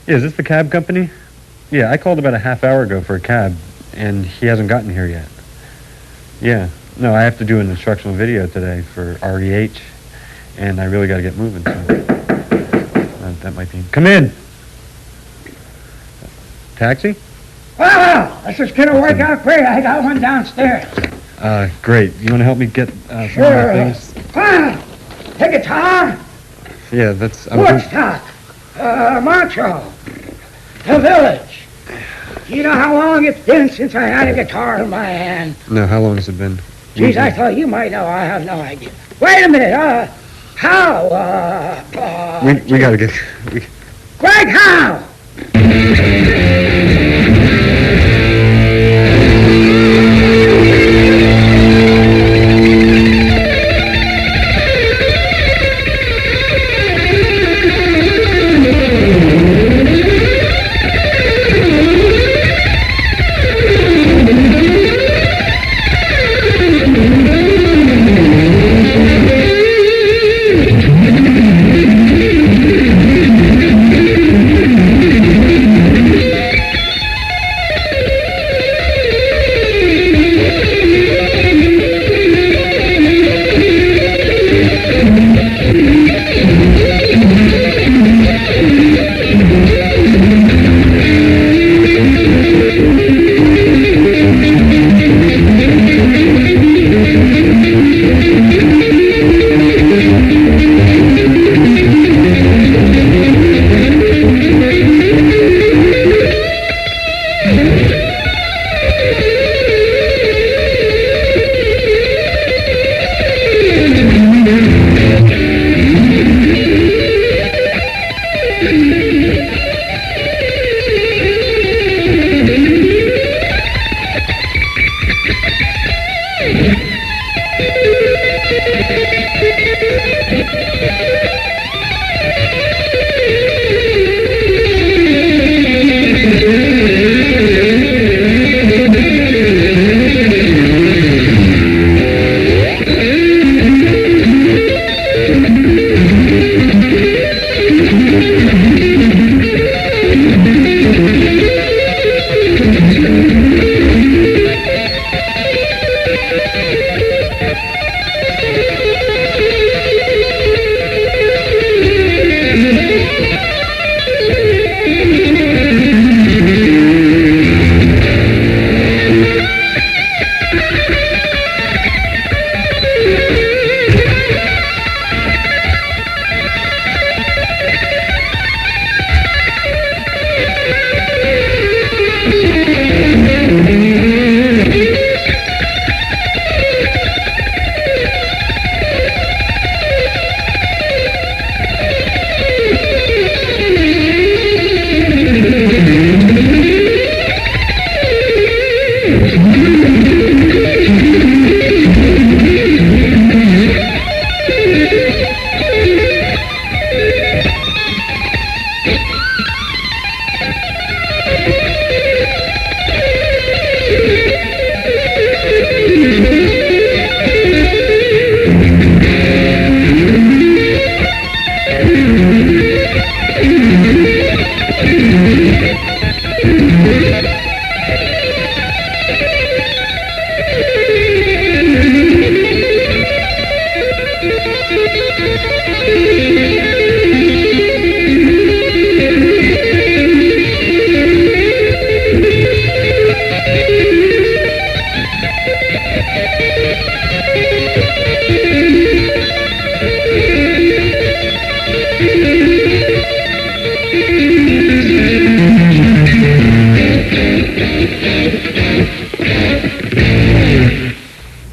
Yeah, is this the cab company? Yeah, I called about a half hour ago for a cab, and he hasn't gotten here yet. Yeah. No, I have to do an instructional video today for REH, and I really got to get moving, so that might be... Come in! Taxi? Well, this is going to work out great. I got one downstairs. Great. You want to help me get some of Sure. my things? The guitar, Yeah, that's... Woodstock, Montreux, the Village. You know how long it's been since I had a guitar in my hand? No, how long has it been? Geez, I thought you might know. I have no idea. Wait a minute. Howe, We got to get... Greg Howe!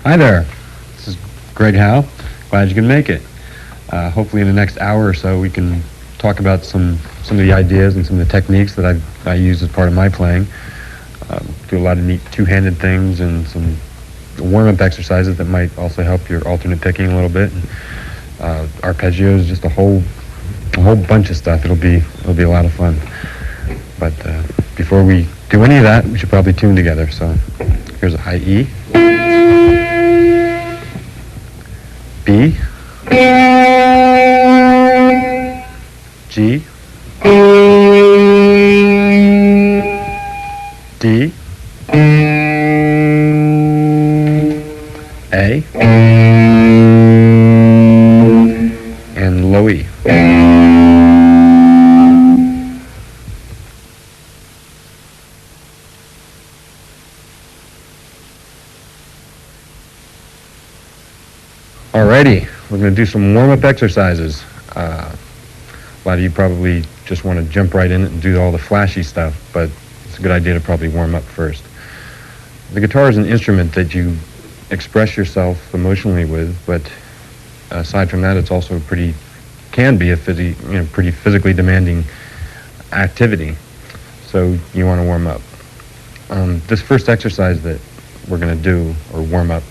Hi there. This is Greg Howe. Glad you can make it. Hopefully in the next hour or so we can talk about some of the ideas and some of the techniques that I use as part of my playing. Do a lot of neat two-handed things and some warm-up exercises that might also help your alternate picking a little bit. Arpeggios, just a whole bunch of stuff. It'll be a lot of fun. But before we do any of that, we should probably tune together. So here's a high E, B, G, D, A, and low E. Alrighty, we're going to do some warm-up exercises. A lot of you probably just want to jump right in and do all the flashy stuff, but it's a good idea to probably warm up first. The guitar is an instrument that you express yourself emotionally with, but aside from that, it's also can be a pretty physically demanding activity. So you want to warm up. This first exercise that we're going to do, or warm up,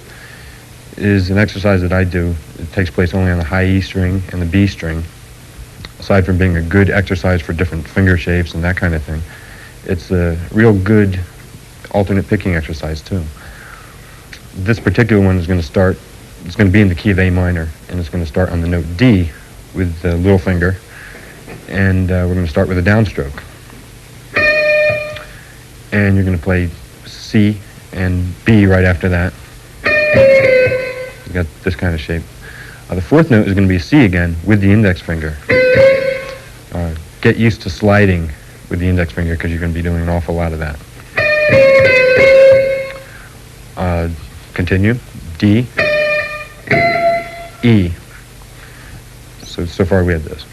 is an exercise that I do. It takes place only on the high E string and the B string. Aside from being a good exercise for different finger shapes and that kind of thing, it's a real good alternate picking exercise too. This particular one is going to be in the key of A minor, and it's going to start on the note D with the little finger, and we're going to start with a downstroke. And you're going to play C and B right after that. You got this kind of shape. The fourth note is going to be C again with the index finger. Get used to sliding with the index finger because you're going to be doing an awful lot of that. Continue. D, E. So far we have this.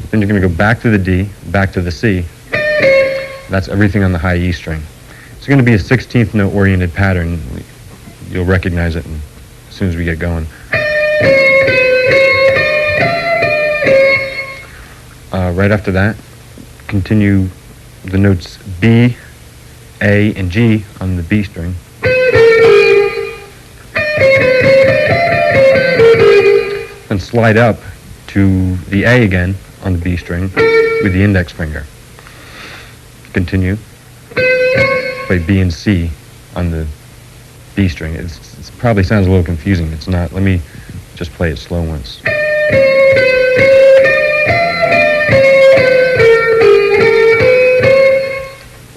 Then you're going to go back to the D, back to the C. That's everything on the high E string. It's going to be a 16th note oriented pattern. You'll recognize it as soon as we get going. Right after that, continue the notes B, A, and G on the B string. Then slide up to the A again on the B string with the index finger. Continue. Play B and C on the B string. It probably sounds a little confusing. It's not. Let me just play it slow once.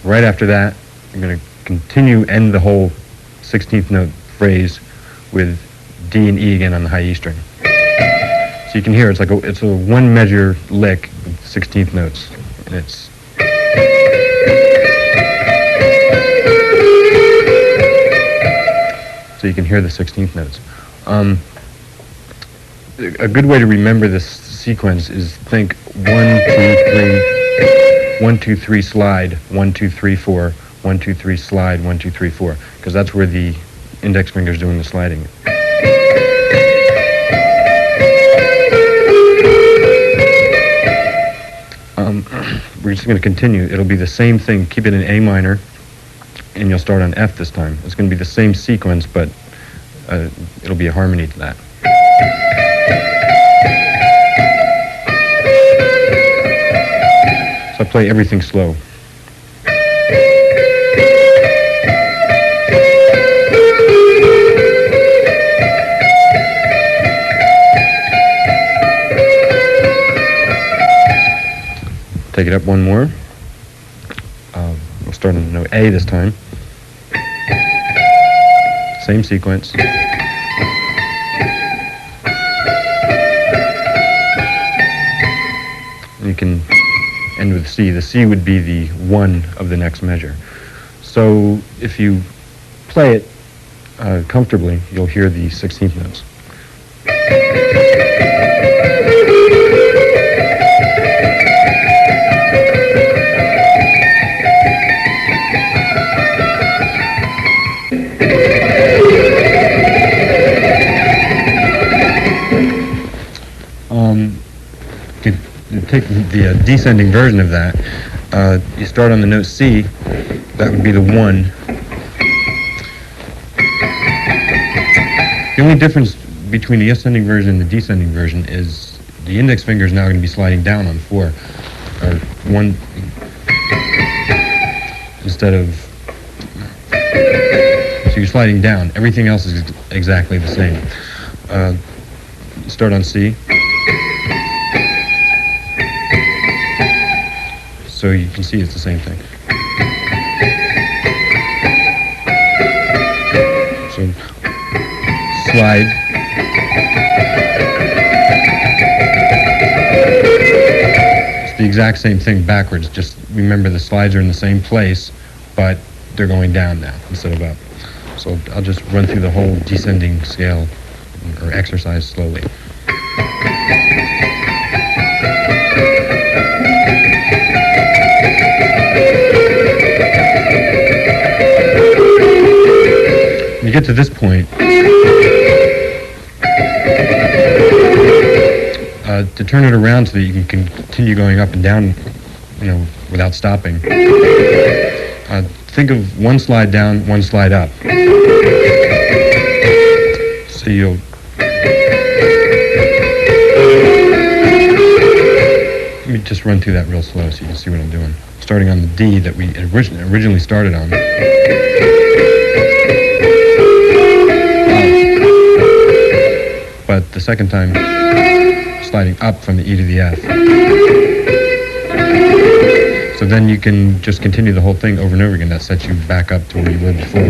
Right after that, I'm going to end the whole 16th note phrase with D and E again on the high E string. So you can hear it's a one measure lick with 16th notes, and it's. So you can hear the 16th notes. A good way to remember this sequence is think 1, 2, 3. 1, 2, 3, slide, 1, 2, 3, 4, 1, 2, 3, slide, 1, 2, 3, 4, because that's where the index finger is doing the sliding. We're just going to continue. It'll be the same thing. Keep it in A minor, and you'll start on F this time. It's going to be the same sequence, but it'll be a harmony to that. So I play everything slow. Take it up one more. We'll start on note A this time. Same sequence. And you can end with C. The C would be the 1 of the next measure. So if you play it comfortably, you'll hear the 16th notes. Take the descending version of that. You start on the note C. That would be the 1. The only difference between the ascending version and the descending version is the index finger is now going to be sliding down on 4, or 1, instead of. So you're sliding down. Everything else is exactly the same. Start on C. So you can see it's the same thing. So slide. It's the exact same thing backwards. Just remember the slides are in the same place, but they're going down now instead of up. So I'll just run through the whole descending scale or exercise slowly. When you get to this point, to turn it around so that you can continue going up and down, without stopping, think of one slide down, one slide up. So you'll let me just run through that real slow so you can see what I'm doing. Starting on the D that we originally started on. But the second time, sliding up from the E to the F. So then you can just continue the whole thing over and over again. That sets you back up to where you were before.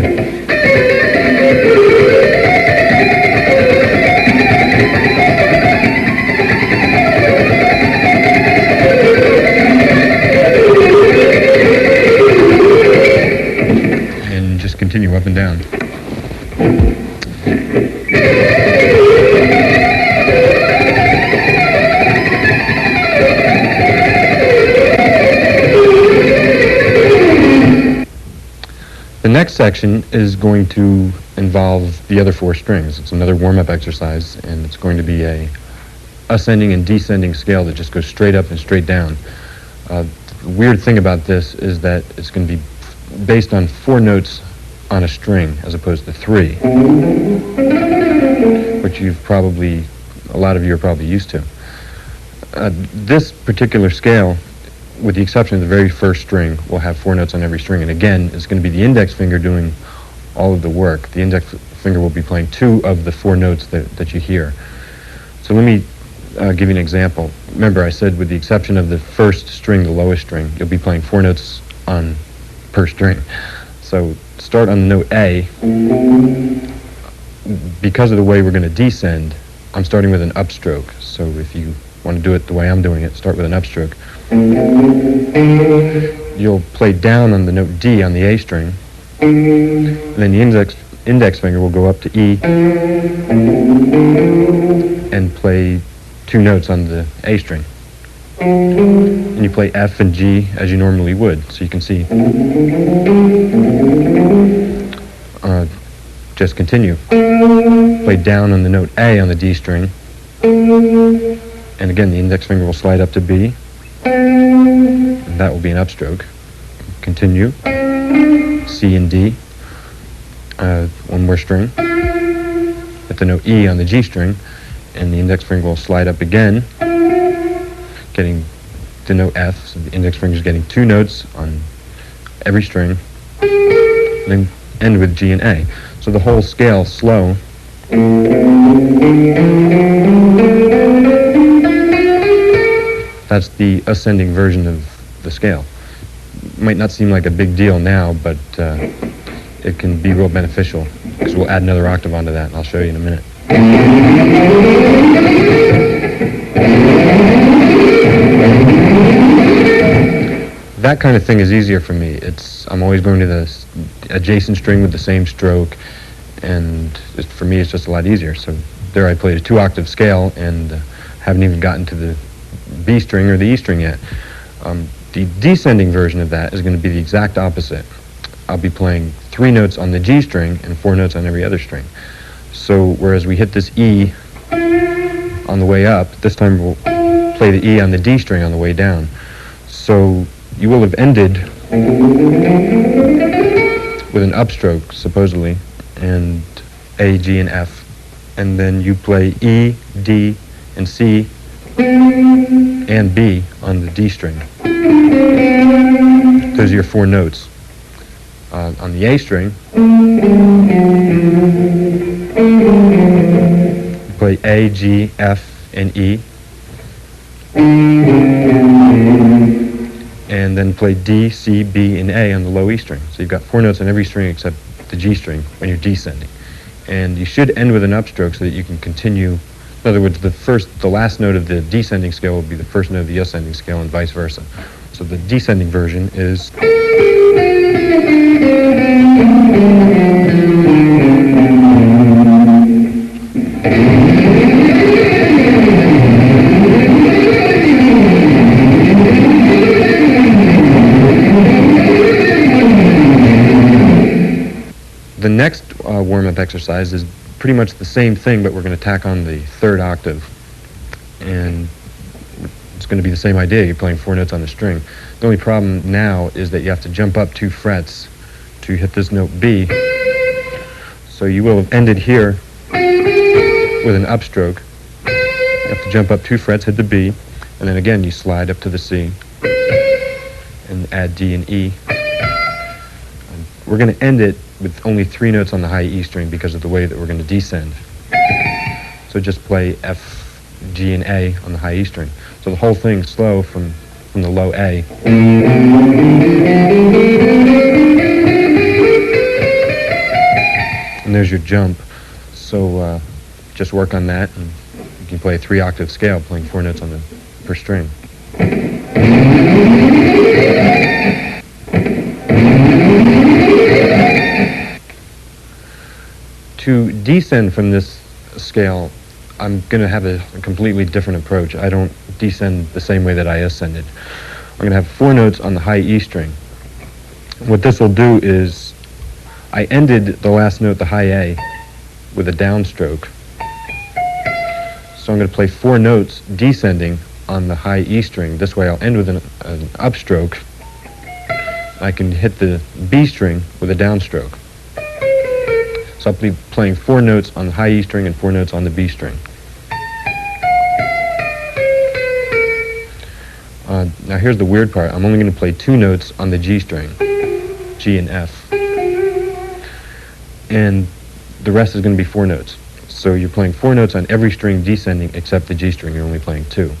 And just continue up and down. The next section is going to involve the other four strings. It's another warm-up exercise, and it's going to be a ascending and descending scale that just goes straight up and straight down. The weird thing about this is that it's going to be based on 4 notes on a string as opposed to 3, which a lot of you are probably used to. This particular scale, with the exception of the very first string, will have 4 notes on every string. And again, it's going to be the index finger doing all of the work. The index finger will be playing 2 of the 4 notes that you hear. So let me give you an example. Remember, I said with the exception of the first string, the lowest string, you'll be playing 4 notes per string. So start on the note A. Because of the way we're going to descend, I'm starting with an upstroke. So if you want to do it the way I'm doing it, start with an upstroke. You'll play down on the note D on the A string, and then the index finger will go up to E and play 2 notes on the A string. And you play F and G as you normally would, so you can see. Just continue. Play down on the note A on the D string, and again the index finger will slide up to B. And that will be an upstroke. Continue. C and D. 1 more string. At the note E on the G string, and the index finger will slide up again, getting the note F. So the index finger is getting 2 notes on every string, and then end with G and A. So the whole scale slow. That's the ascending version of the scale. Might not seem like a big deal now, but it can be real beneficial, because we'll add another octave onto that, and I'll show you in a minute. That kind of thing is easier for me. I'm always going to the adjacent string with the same stroke, and for me it's just a lot easier. So there I played a 2-octave scale and haven't even gotten to the B string or the E string yet. The descending version of that is going to be the exact opposite. I'll be playing 3 notes on the G string and 4 notes on every other string. So whereas we hit this E on the way up, this time we'll play the E on the D string on the way down. So you will have ended with an upstroke, supposedly, and A, G, and F. And then you play E, D, and C, and B on the D string. Those are your 4 notes. On the A string, you play A, G, F, and E. and then play D, C, B, and A on the low E string. So you've got 4 notes on every string except the G string when you're descending. And you should end with an upstroke so that you can continue. In other words, the last note of the descending scale will be the first note of the ascending scale and vice versa. So the descending version is... The next warm-up exercise is pretty much the same thing, but we're going to tack on the third octave. And it's going to be the same idea. You're playing 4 notes on the string. The only problem now is that you have to jump up 2 frets to hit this note B. So you will have ended here with an upstroke. You have to jump up 2 frets, hit the B, and then again you slide up to the C and add D and E. We're going to end it with only 3 notes on the high E string because of the way that we're going to descend. So just play F, G, and A on the high E string. So the whole thing slow from the low A. And there's your jump. So just work on that, and you can play a 3-octave scale playing 4 notes on the per string. To descend from this scale, I'm going to have a completely different approach. I don't descend the same way that I ascended. I'm going to have 4 notes on the high E string. What this will do is, I ended the last note, the high A, with a downstroke. So I'm going to play 4 notes descending on the high E string. This way I'll end with an upstroke. I can hit the B string with a downstroke. So I'll be playing 4 notes on the high E string and 4 notes on the B string. Now here's the weird part. I'm only going to play 2 notes on the G string, G and F. And the rest is going to be 4 notes. So you're playing 4 notes on every string descending except the G string. You're only playing 2.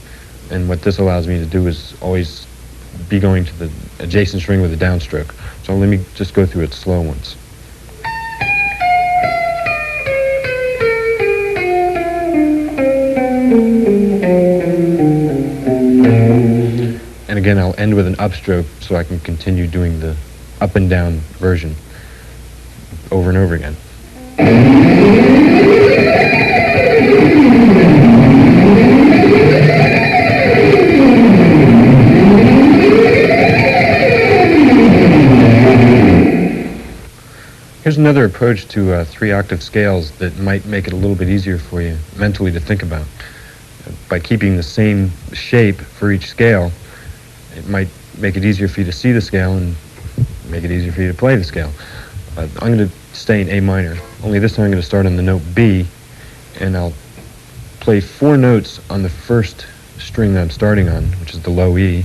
And what this allows me to do is always be going to the adjacent string with a downstroke. So let me just go through it slow once. And again, I'll end with an upstroke so I can continue doing the up and down version over and over again. Here's another approach to 3-octave scales that might make it a little bit easier for you mentally to think about. By keeping the same shape for each scale, it might make it easier for you to see the scale and make it easier for you to play the scale. I'm going to stay in A minor, only this time I'm going to start on the note B, and I'll play 4 notes on the first string that I'm starting on, which is the low E.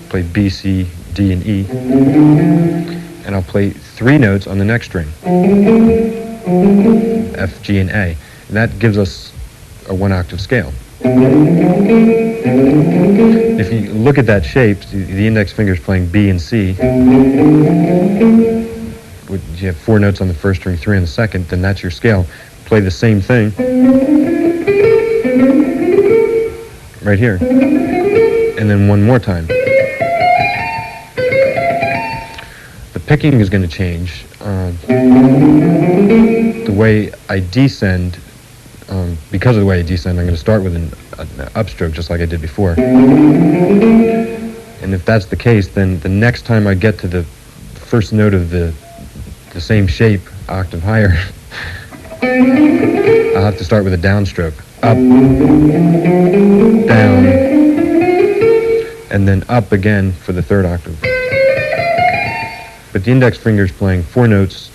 Play B, C, D, and E. And I'll play 3 notes on the next string, F, G, and A. And that gives us a 1-octave scale. If you look at that shape, the index finger is playing B and C. You have 4 notes on the first string, 3 on the second, then that's your scale. Play the same thing right here. And then one more time. The picking is going to change. The way I descend, because of the way I descend, I'm going to start with an upstroke just like I did before. And if that's the case, then the next time I get to the first note of the same shape, octave higher, I'll have to start with a downstroke. Up, down, and then up again for the 3rd octave. But the index finger is playing 4 notes,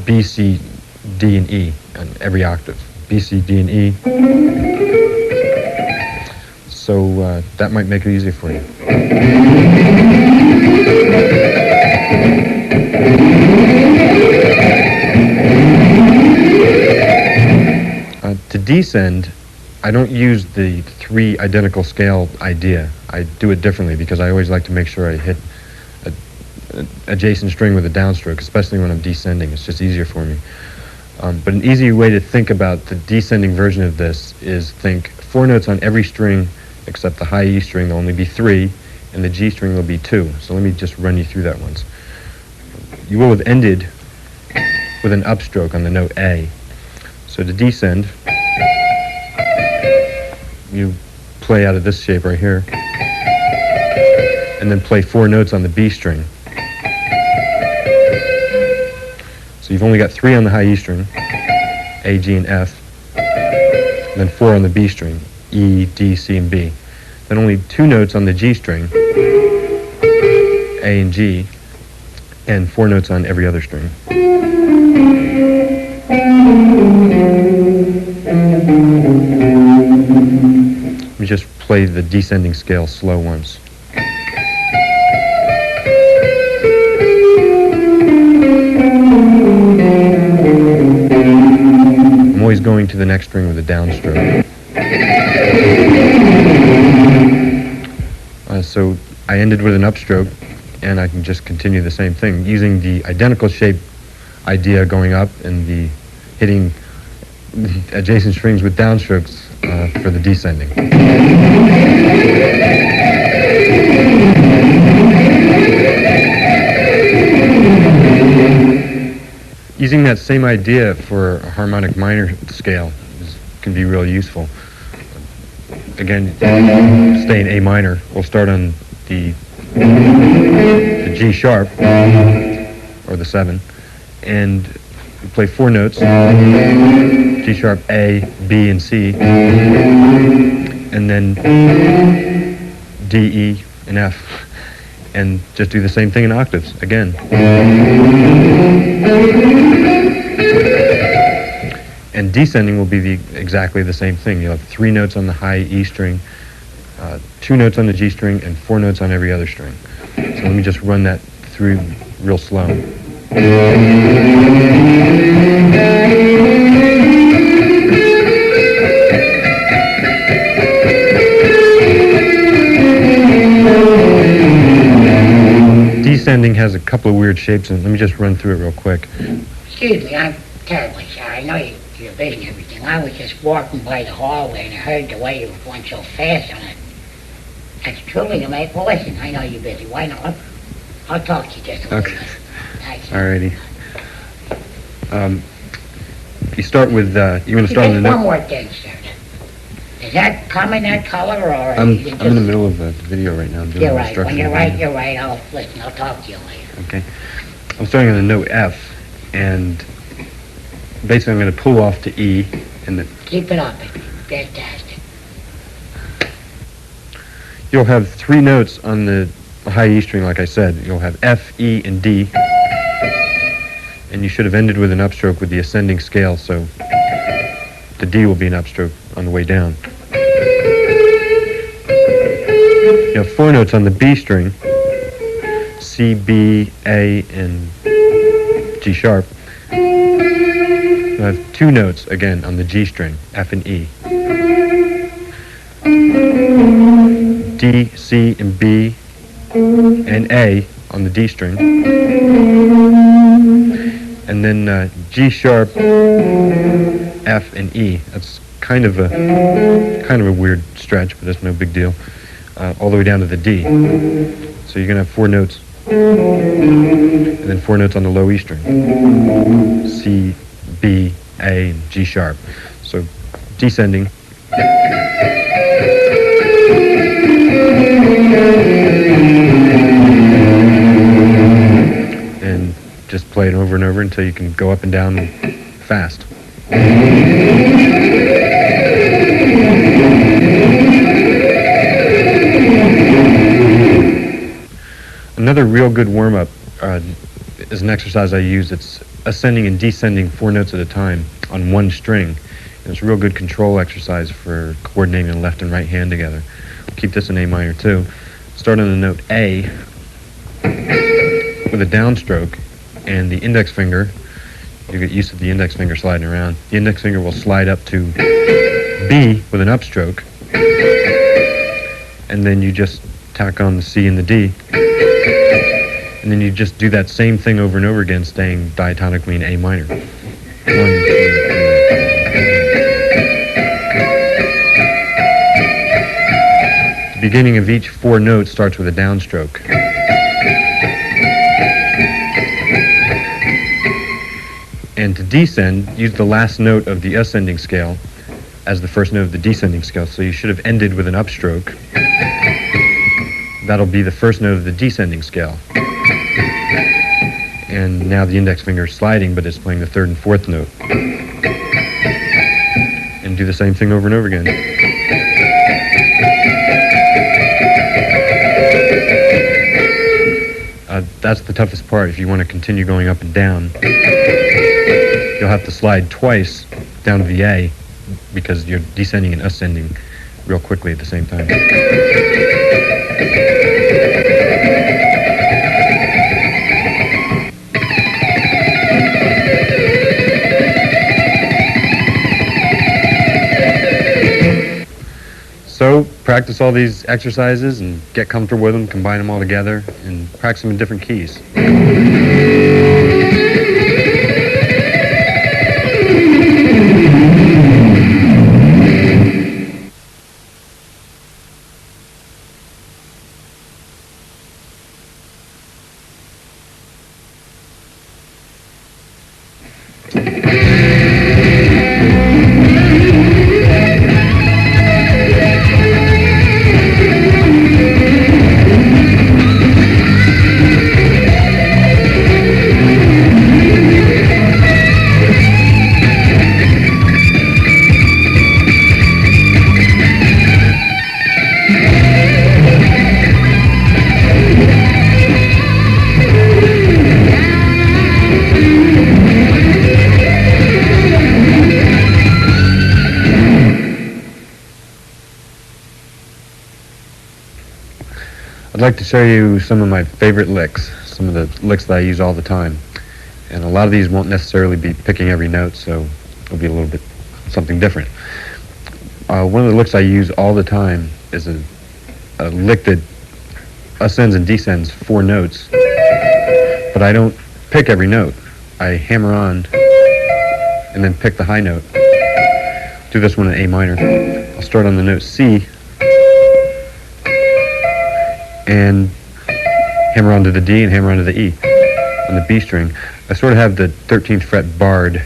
B, C, D, and E on every octave. B, C, D, and E. So that might make it easier for you. To descend, I don't use the 3 identical scale idea. I do it differently because I always like to make sure I hit a adjacent string with a downstroke, especially when I'm descending. It's just easier for me. But an easy way to think about the descending version of this is think 4 notes on every string except the high E string. There'll only be 3, and the G string will be 2. So let me just run you through that once. You will have ended with an upstroke on the note A. So to descend, you play out of this shape right here, and then play 4 notes on the B string. So you've only got 3 on the high E string, A, G, and F, and then 4 on the B string, E, D, C, and B. Then only 2 notes on the G string, A and G, and 4 notes on every other string. Let me just play the descending scale slow once. I'm always going to the next string with a downstroke. So I ended with an upstroke, and I can just continue the same thing using the identical shape idea going up and the hitting adjacent strings with downstrokes for the descending. Using that same idea for a harmonic minor scale can be really useful. Again, stay in A minor. We'll start on the G sharp, or the 7, and we play 4 notes, G sharp, A, B, and C, and then D, E, and F, and just do the same thing in octaves, again. And descending will be exactly the same thing. You'll have 3 notes on the high E string, 2 notes on the G string, and 4 notes on every other string. So let me just run that through real slow. Descending has a couple of weird shapes, and let me just run through it real quick. Excuse me, I'm terribly sorry. I know you're busy and everything. I was just walking by the hallway and I heard the way you were going so fast on it. That's truly amazing. Well, listen, I know you're busy. Why not? I'll talk to you just a little bit. Alrighty. You start with, you're going to start on the One note. more thing, sir. Does that come in that color, or I'm you in the middle of a video right now. I'm doing You're an right. When instructional you're right, video. you're right. I'll listen. I'll talk to you later. Okay. I'm starting on the note F, and basically I'm going to pull off to E, and then Keep it up. It's fantastic. you'll have 3 notes on the high E string, like I said. You'll have F, E, and D, and you should have ended with an upstroke with the ascending scale, so the D will be an upstroke on the way down. You have 4 notes on the B string, C, B, A, and G sharp. You have 2 notes, again, on the G string, F and E. D, C, and B, and A on the D string. And then G sharp, F, and E. That's kind of a weird stretch, but that's no big deal. All the way down to the D. So you're going to have 4 notes, and then 4 notes on the low E string. C, B, A, and G sharp. So descending. And just play it over and over until you can go up and down fast. Another real good warm-up is an exercise I use. It's ascending and descending 4 notes at a time on one string. And it's a real good control exercise for coordinating the left and right hand together. We'll keep this in A minor too. Start on the note A with a downstroke, and the index finger, you get used to the index finger sliding around. The index finger will slide up to B, B with an upstroke, and then you just tack on the C and the D, and then you just do that same thing over and over again, staying diatonically in A minor. 1, 2, 3. The beginning of each 4 notes starts with a downstroke. And to descend, use the last note of the ascending scale as the first note of the descending scale. So you should have ended with an upstroke. That'll be the first note of the descending scale. And now the index finger is sliding, but it's playing the 3rd and 4th note. And do the same thing over and over again. That's the toughest part. If you want to continue going up and down, you'll have to slide twice down to the A, because you're descending and ascending real quickly at the same time. So practice all these exercises and get comfortable with them, combine them all together, and practice them in different keys. I'd like to show you some of my favorite licks, some of the licks that I use all the time. And a lot of these won't necessarily be picking every note, so it'll be a little bit something different. One of the licks I use all the time is a lick that ascends and descends 4 notes, but I don't pick every note. I hammer on and then pick the high note. Do this one in A minor. I'll start on the note C and hammer onto the D and hammer onto the E on the B string. I sort of have the 13th fret barred.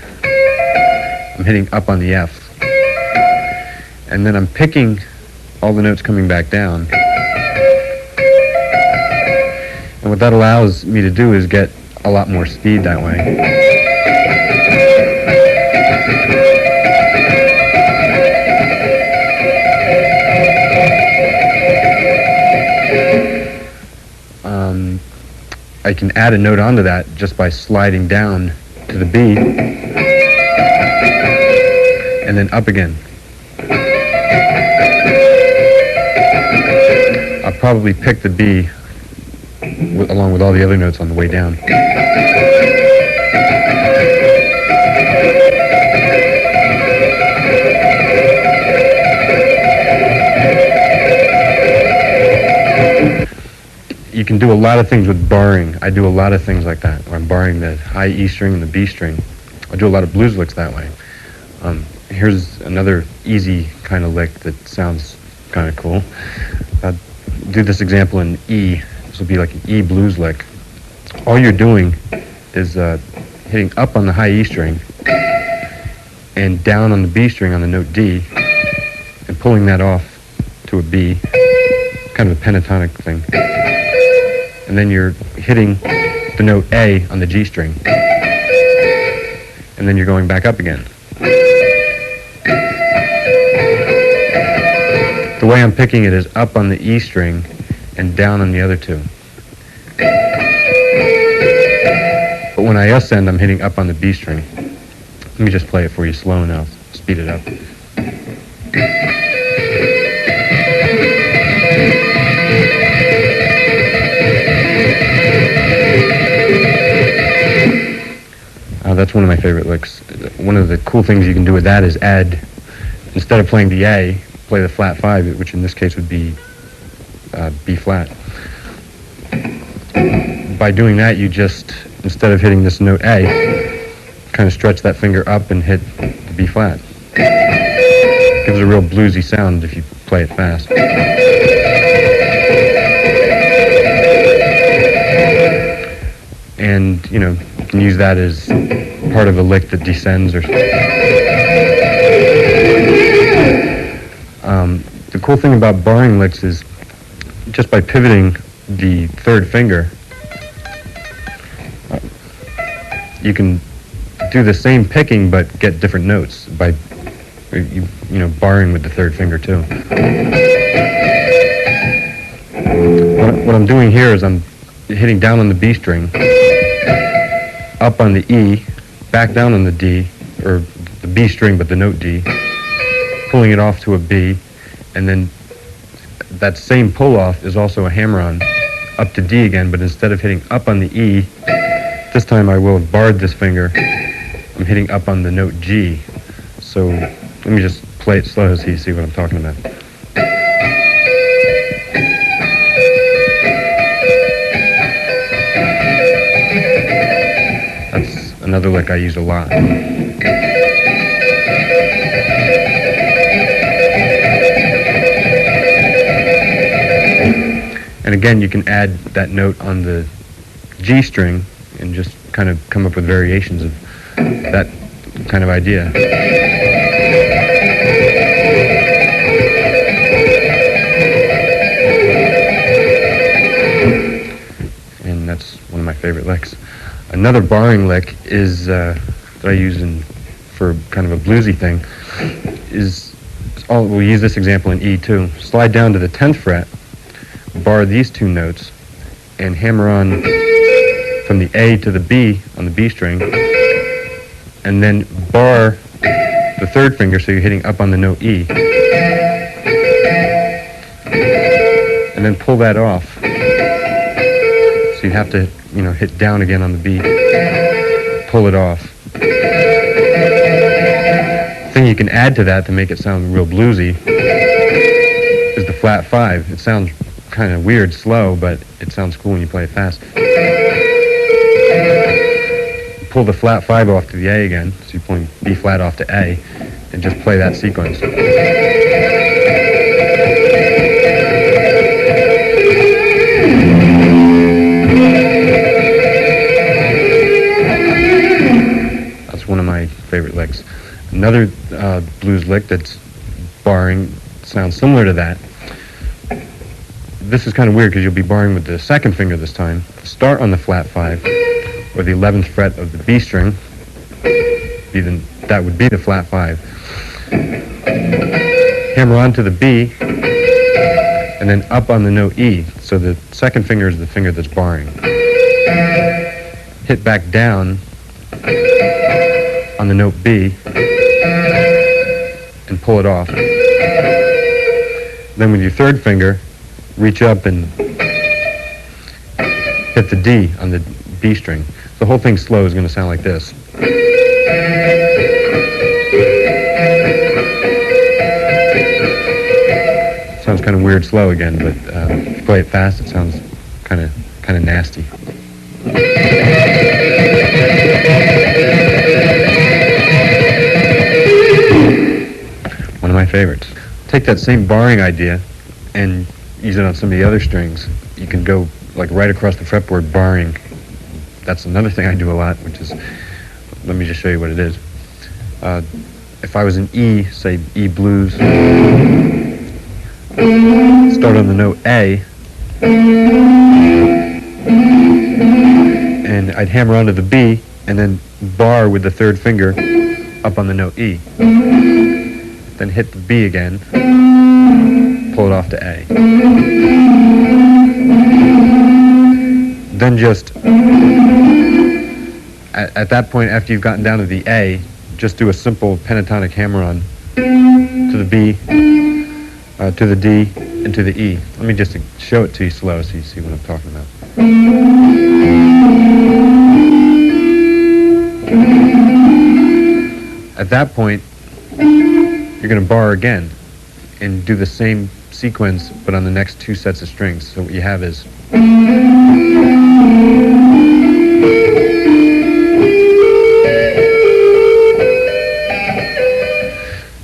I'm hitting up on the F. And then I'm picking all the notes coming back down. And what that allows me to do is get a lot more speed that way. I can add a note onto that just by sliding down to the B and then up again. I'll probably pick the B along with all the other notes on the way down. You can do a lot of things with barring. I do a lot of things like that, where I'm barring the high E string and the B string. I do a lot of blues licks that way. Here's another easy kind of lick that sounds kind of cool. I'll do this example in E. This will be like an E blues lick. All you're doing is hitting up on the high E string and down on the B string on the note D and pulling that off to a B, kind of a pentatonic thing. And then you're hitting the note A on the G string. And then you're going back up again. The way I'm picking it is up on the E string and down on the other two. But when I ascend, I'm hitting up on the B string. Let me just play it for you slow and I'll speed it up. That's one of my favorite licks. One of the cool things you can do with that is add instead of playing the A, play the flat 5, which in this case would be B flat. By doing that, you just, instead of hitting this note A, kind of stretch that finger up and hit the B flat. Gives a real bluesy sound if you play it fast. And, you know, you can use that as part of a lick that descends or the cool thing about barring licks is just by pivoting the third finger, you can do the same picking but get different notes by you know, barring with the third finger too. What I'm doing here is I'm hitting down on the B string, up on the E, back down on the D, or the B string but the note D, pulling it off to a B, and then that same pull off is also a hammer-on up to D again, but instead of hitting up on the E, this time I will have barred this finger. I'm hitting up on the note G. So let me just play it slow so you see what I'm talking about. That's another lick I use a lot. And again, you can add that note on the G string and just kind of come up with variations of that kind of idea. And that's one of my favorite licks. Another barring lick is that I use for kind of a bluesy thing we'll use this example in E too. Slide down to the 10th fret, bar these two notes, and hammer on from the A to the B on the B string, and then bar the third finger so you're hitting up on the note E. And then pull that off. So you'd have to, you know, hit down again on the B, pull it off. The thing you can add to that to make it sound real bluesy is the flat 5. It sounds kind of weird, slow, but it sounds cool when you play it fast. Pull the flat 5 off to the A again, so you're pulling B flat off to A, and just play that sequence. That's one of my favorite licks. Another blues lick that's barring sounds similar to that. This is kind of weird because you'll be barring with the second finger this time. Start on the flat 5, or the 11th fret of the B string. That would be the flat 5. Hammer on to the B, and then up on the note E. So the second finger is the finger that's barring. Hit back down on the note B, and pull it off. Then with your third finger, reach up and hit the D on the B string. The whole thing slow is going to sound like this. Sounds kind of weird slow again, but if you play it fast, it sounds kind of nasty. One of my favorites. Take that same barring idea and use it on some of the other strings. You can go like right across the fretboard barring. That's another thing I do a lot, which is, let me just show you what it is. If I was in E, say E blues, start on the note A, and I'd hammer onto the B, and then bar with the third finger up on the note E. Then hit the B again, pull it off to A. Then just, at that point, after you've gotten down to the A, just do a simple pentatonic hammer-on to the B, to the D, and to the E. Let me just show it to you slow so you see what I'm talking about. At that point, you're going to bar again and do the same sequence but on the next two sets of strings. So what you have is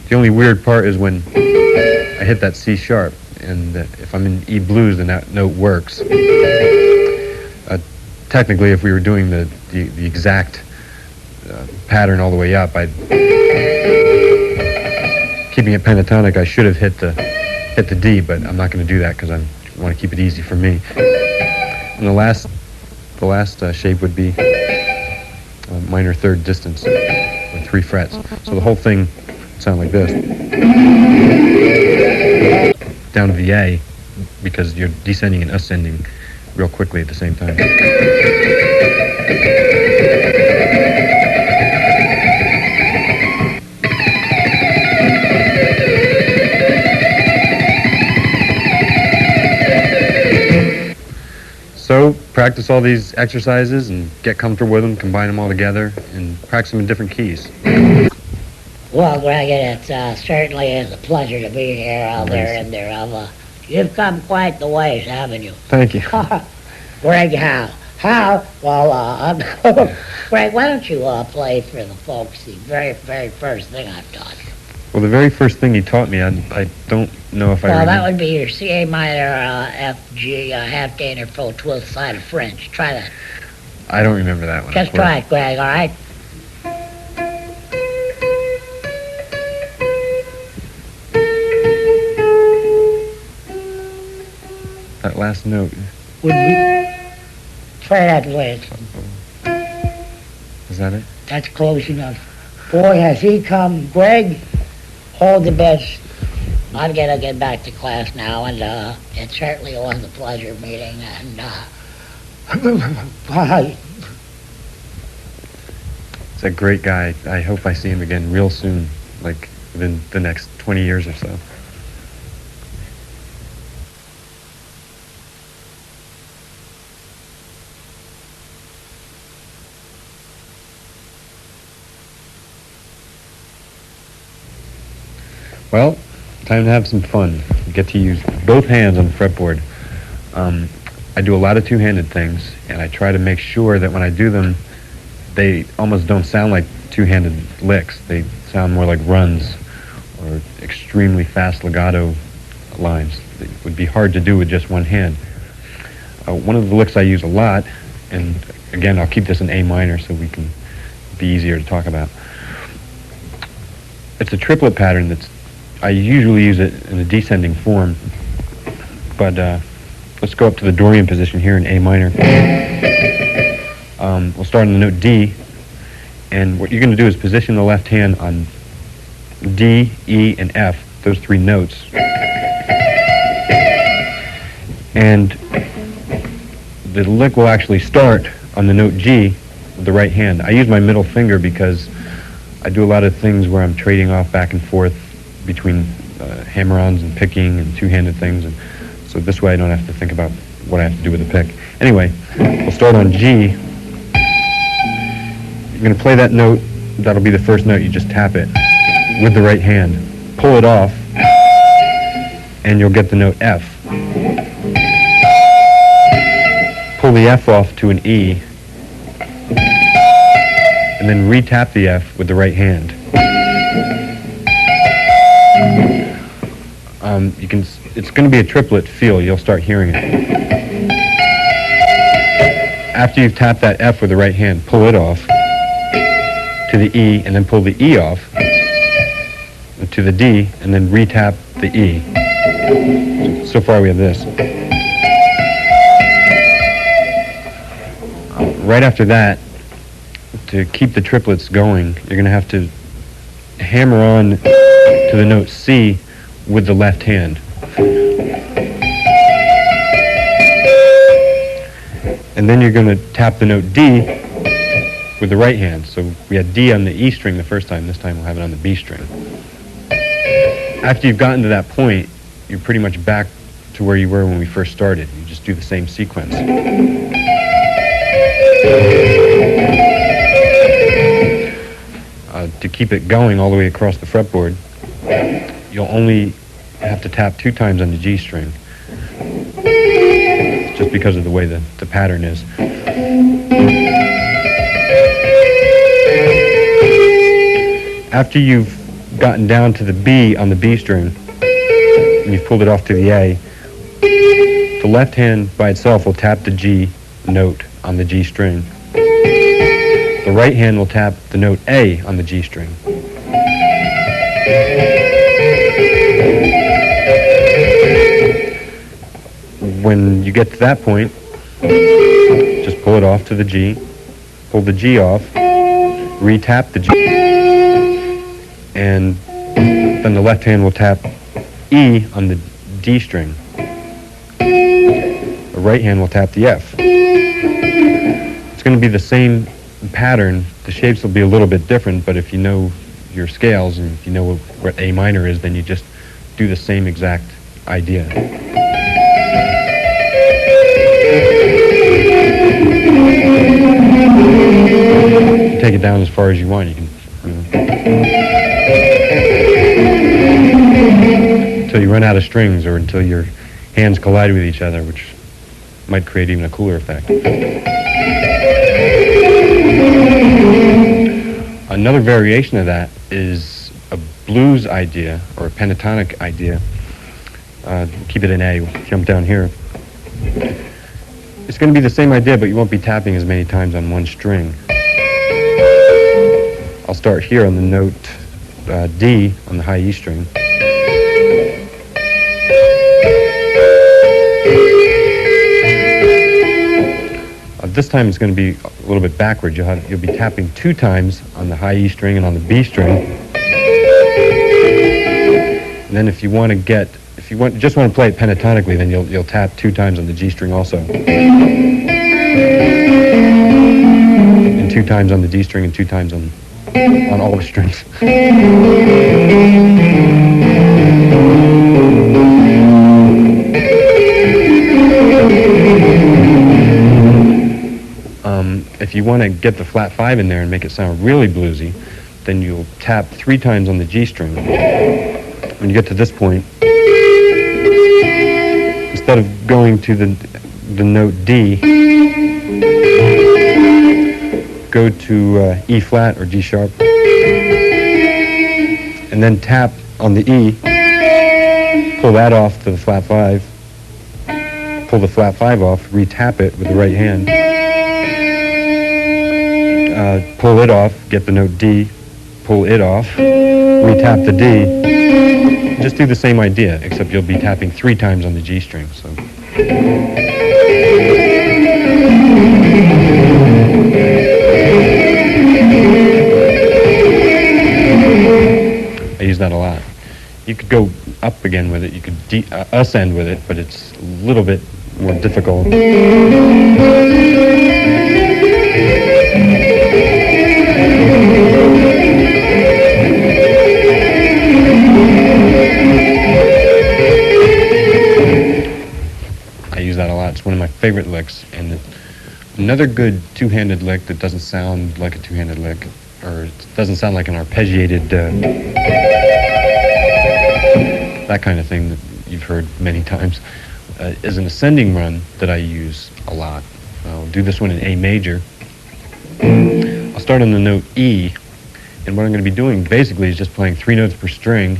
the only weird part is when I hit that C sharp, and if I'm in E blues, then that note works. Technically, if we were doing the exact pattern all the way up, keeping it pentatonic, I should have hit the D, but I'm not going to do that because I want to keep it easy for me. And the last shape would be minor third distance with 3 frets. So the whole thing would sound like this. Down to the A, because you're descending and ascending real quickly at the same time. So practice all these exercises and get comfortable with them, combine them all together, and practice them in different keys. Well, Greg, it certainly is a pleasure to be here out there in there. You've come quite the ways, haven't you? Thank you. Greg Howe. Howe, well, Greg, why don't you play for the folks the very, very first thing I've taught you? Well, the very first thing he taught me, I don't know if I remember. Well, that would be your C, A minor, F, G, half gain or full twelfth side of French. Try that. I don't remember that one. Just try it, Greg, all right? That last note. Would we try that way? Is that it? That's close enough. Boy, has he come. Greg, all the best. I'm gonna get back to class now, and it certainly was a pleasure meeting, and bye. He's a great guy. I hope I see him again real soon, like within the next 20 years or so. Well, time to have some fun. Get to use both hands on the fretboard. I do a lot of two-handed things, and I try to make sure that when I do them, they almost don't sound like two-handed licks. They sound more like runs or extremely fast legato lines. It would be hard to do with just one hand. One of the licks I use a lot, and again, I'll keep this in A minor so we can be easier to talk about. It's a triplet pattern I usually use it in a descending form, but let's go up to the Dorian position here in A minor. We'll start on the note D, and what you're going to do is position the left hand on D, E, and F, those 3 notes. And the lick will actually start on the note G with the right hand. I use my middle finger because I do a lot of things where I'm trading off back and forth between hammer-ons and picking and two-handed things, and so this way I don't have to think about what I have to do with the pick. Anyway, we'll start on G. You're going to play that note. That'll be the first note. You just tap it with the right hand. Pull it off, and you'll get the note F. Pull the F off to an E, and then re-tap the F with the right hand. It's going to be a triplet feel. You'll start hearing it. After you've tapped that F with the right hand, pull it off to the E, and then pull the E off to the D, and then re-tap the E. So far we have this. Right after that, to keep the triplets going, you're going to have to hammer on to the note C with the left hand. And then you're going to tap the note D with the right hand. So we had D on the E string the first time. This time we'll have it on the B string. After you've gotten to that point, you're pretty much back to where you were when we first started. You just do the same sequence. To keep it going all the way across the fretboard, you'll only have to tap 2 times on the G string, just because of the way the pattern is. After you've gotten down to the B on the B string, and you've pulled it off to the A, the left hand by itself will tap the G note on the G string. The right hand will tap the note A on the G string. When you get to that point, just pull it off to the G, pull the G off, re-tap the G, and then the left hand will tap E on the D string. The right hand will tap the F. It's going to be the same pattern. The shapes will be a little bit different, but if you know your scales and if you know what A minor is, then you just do the same exact idea. Take it down as far as you want. You can, until you run out of strings or until your hands collide with each other, which might create even a cooler effect. Another variation of that is a blues idea or a pentatonic idea. Keep it in A. We'll jump down here. It's going to be the same idea, but you won't be tapping as many times on one string. I'll start here on the note D on the high E string. This time it's going to be a little bit backwards. You'll be tapping 2 times on the high E string and on the B string. And then if you just want to play it pentatonically, then you'll tap 2 times on the G string also. And 2 times on the D string and 2 times on all the strings. If you want to get the flat 5 in there and make it sound really bluesy, then you'll tap 3 times on the G string. When you get to this point, instead of going to the note D, go to E flat or G sharp, and then tap on the E, pull that off to the flat 5, pull the flat 5 off, re-tap it with the right hand, pull it off, get the note D, pull it off, re-tap the D. Just do the same idea, except you'll be tapping 3 times on the G string. So. I use that a lot. You could go up again with it, you could ascend with it, but it's a little bit more difficult. It's one of my favorite licks, and another good two-handed lick that doesn't sound like a two-handed lick, or it doesn't sound like an arpeggiated, that kind of thing that you've heard many times, is an ascending run that I use a lot. I'll do this one in A major. I'll start on the note E, and what I'm going to be doing basically is just playing 3 notes per string.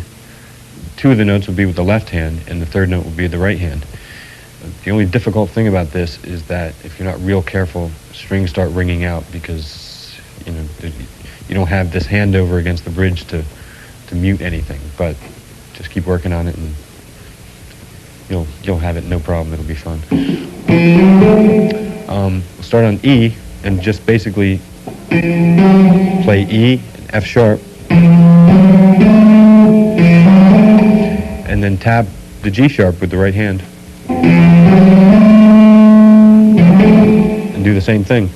2 of the notes will be with the left hand, and the 3rd note will be with the right hand. The only difficult thing about this is that if you're not real careful, strings start ringing out because you don't have this hand over against the bridge to mute anything. But just keep working on it, and you'll have it no problem. It'll be fun. We'll start on E and just basically play E and F sharp, and then tap the G sharp with the right hand. And do the same thing.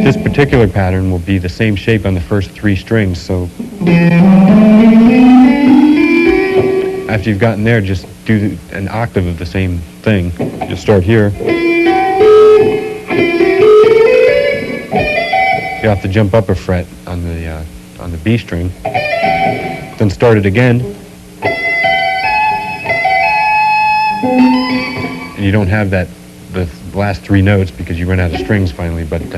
This particular pattern will be the same shape on the first 3 strings, so after you've gotten there, just do an octave of the same thing. You'll start here. You have to jump up a fret on the B string. then start it again, and you don't have the last three notes because you run out of strings finally, but you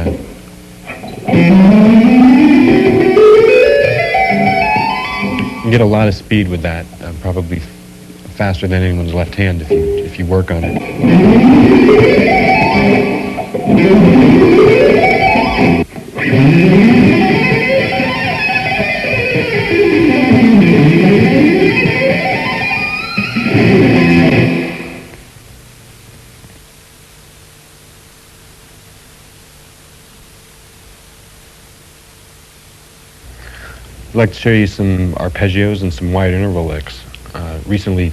can get a lot of speed with that, probably faster than anyone's left hand if you work on it. I'd like to show you some arpeggios and some wide interval licks. Recently,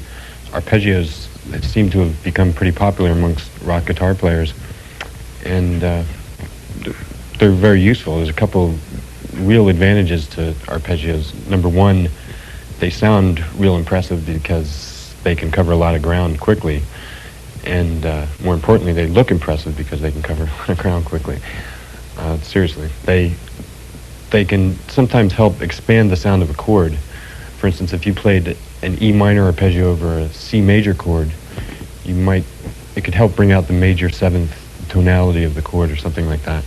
arpeggios seem to have become pretty popular amongst rock guitar players, and they're very useful. There's a couple real advantages to arpeggios. Number one, they sound real impressive because they can cover a lot of ground quickly, and more importantly, they look impressive because they can cover a lot of ground quickly. Seriously, they can sometimes help expand the sound of a chord. For instance, if you played an E minor arpeggio over a C major chord, it could help bring out the major seventh tonality of the chord or something like that.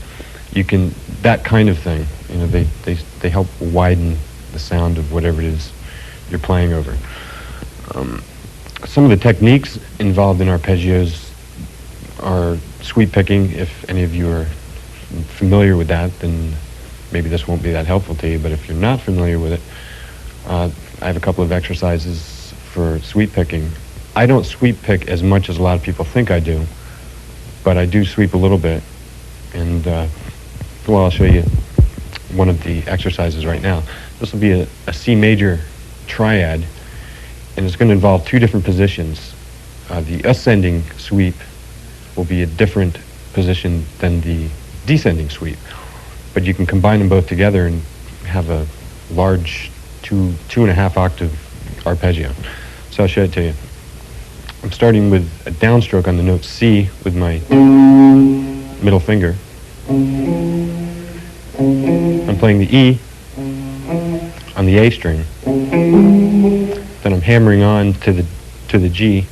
That kind of thing, they help widen the sound of whatever it is you're playing over. Some of the techniques involved in arpeggios are sweep picking. If any of you are familiar with that, then maybe this won't be that helpful to you, but if you're not familiar with it, I have a couple of exercises for sweep picking. I don't sweep pick as much as a lot of people think I do, but I do sweep a little bit, and I'll show you one of the exercises right now. This will be a C major triad, and it's going to involve two different positions. The ascending sweep will be a different position than the descending sweep, but you can combine them both together and have a large 2.5 octave arpeggio. So I'll show it to you. I'm starting with a downstroke on the note C with my middle finger. I'm playing the E on the A string. Then I'm hammering on to the G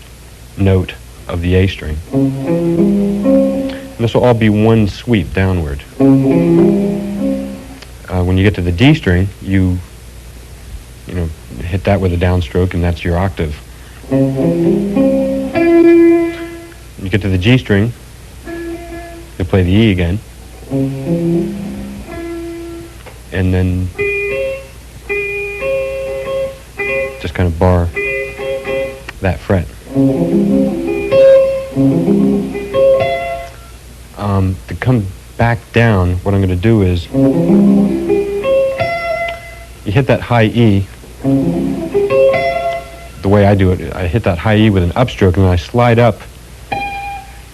note of the A string. And this will all be one sweep downward. When you get to the D string, you hit that with a downstroke, and that's your octave. When you get to the G string, you play the E again, and then just kind of bar that fret. To come back down, what I'm going to do is you hit that high E. The way I do it, I hit that high E with an upstroke, and then I slide up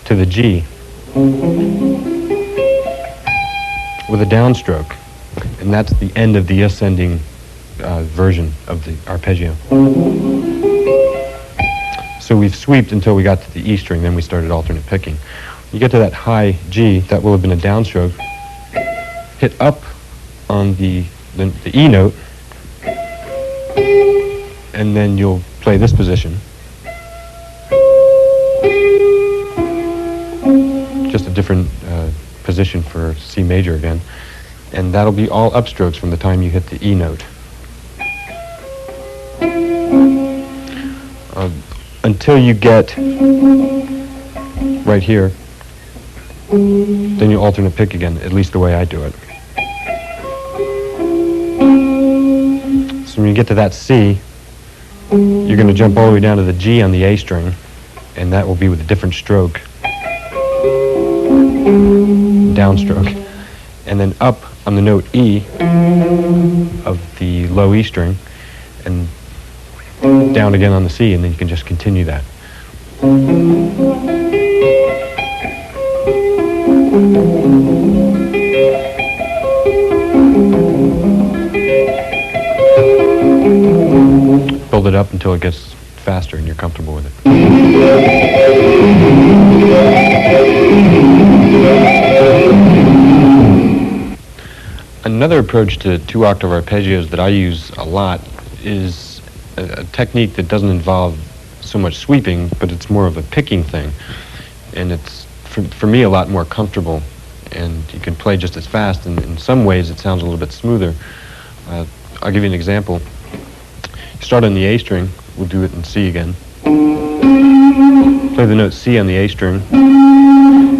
to the G with a downstroke, and that's the end of the ascending version of the arpeggio. So we've sweeped until we got to the E string, then we started alternate picking. You get to that high G, that will have been a downstroke. Hit up on the E note, and then you'll play this position. Just a different position for C major again. And that'll be all upstrokes from the time you hit the E note. Until you get right here, then you alternate pick again, at least the way I do it. So when you get to that C, you're going to jump all the way down to the G on the A string, and that will be with a different stroke, downstroke, and then up on the note E of the low E string, and down again on the C, and then you can just continue that. Build it up until it gets faster and you're comfortable with it. Another approach to two-octave arpeggios that I use a lot is a technique that doesn't involve so much sweeping, but it's more of a picking thing. And it's, for me, a lot more comfortable. And you can play just as fast, and in some ways it sounds a little bit smoother. I'll give you an example. Start on the A string. We'll do it in C again. Play the note C on the A string.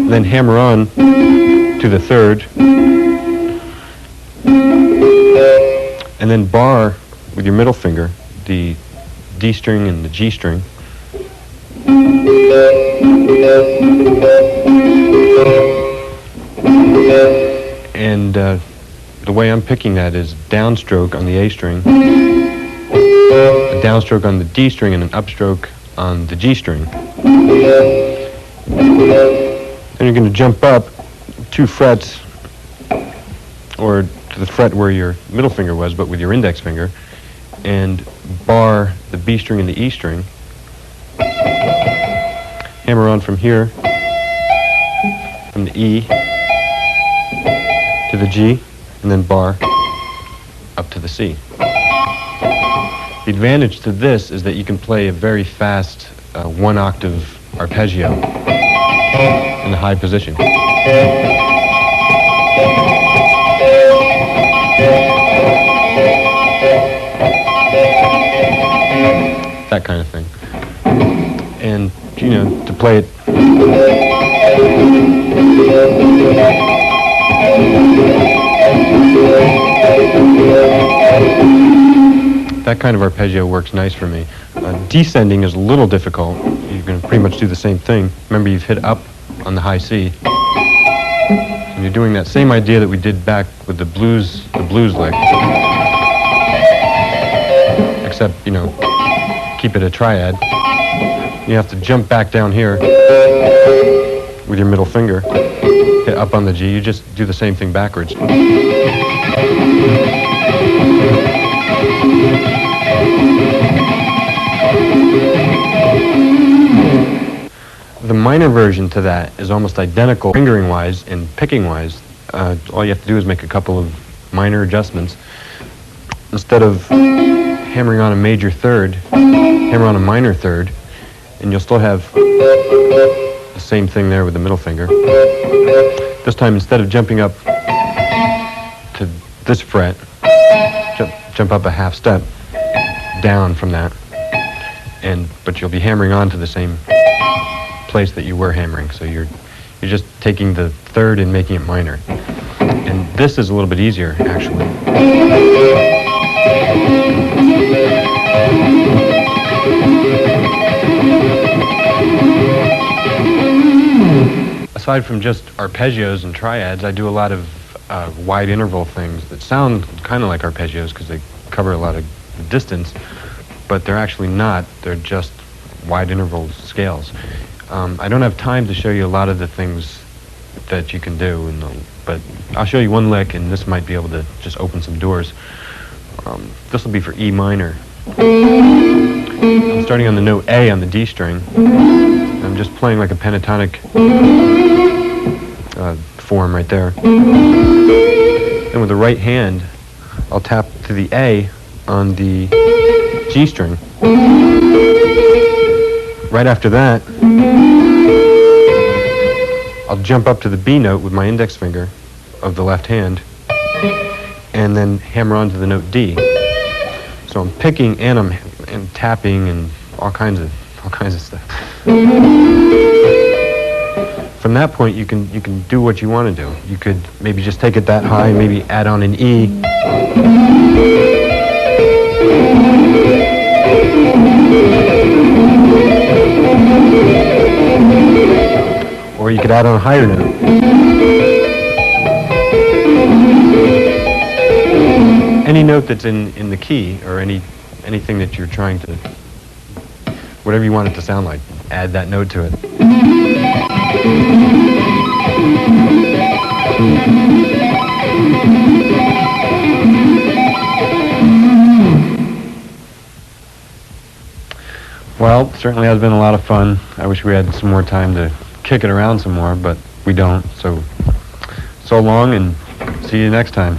Then hammer on to the third. And then bar with your middle finger the D string and the G string. And the way I'm picking that is downstroke on the A string, a downstroke on the D string, and an upstroke on the G string. Then you're going to jump up 2 frets, or to the fret where your middle finger was, but with your index finger, and bar the B string and the E string. Hammer on from here, from the E to the G, and then bar up to the C. The advantage to this is that you can play a very fast 1-octave arpeggio in the high position. That kind of thing. And, you know, to play it that kind of arpeggio works nice for me. Descending is a little difficult. You can pretty much do the same thing. Remember, you've hit up on the high C. And you're doing that same idea that we did back with the blues lick. Except, you know, keep it a triad. You have to jump back down here with your middle finger, hit up on the G. You just do the same thing backwards. The minor version to that is almost identical fingering-wise and picking-wise. All you have to do is make a couple of minor adjustments. Instead of hammering on a major third, hammer on a minor third, and you'll still have the same thing there with the middle finger. This time, instead of jumping up to this fret, jump up a half step down from that, but you'll be hammering on to the same place that you were hammering. So you're just taking the third and making it minor. And this is a little bit easier, actually. Aside from just arpeggios and triads, I do a lot of wide interval things that sound kind of like arpeggios because they cover a lot of distance, but they're actually not. They're just wide interval scales. I don't have time to show you a lot of the things that you can do, but I'll show you one lick, and this might be able to just open some doors. This will be for E minor. I'm starting on the note A on the D string. I'm just playing like a pentatonic form right there. Then with the right hand, I'll tap to the A on the G string. Right after that, I'll jump up to the B note with my index finger of the left hand, and then hammer on to the note D. So I'm picking and I'm tapping and all kinds of stuff. From that point, you can do what you want to do. You could maybe just take it that high, maybe add on an E. Or you could add on a higher note. Any note that's in the key, or anything that you're trying to, whatever you want it to sound like, add that note to it. Well, certainly has been a lot of fun. I wish we had some more time to kick it around some more, but we don't. So long, and see you next time.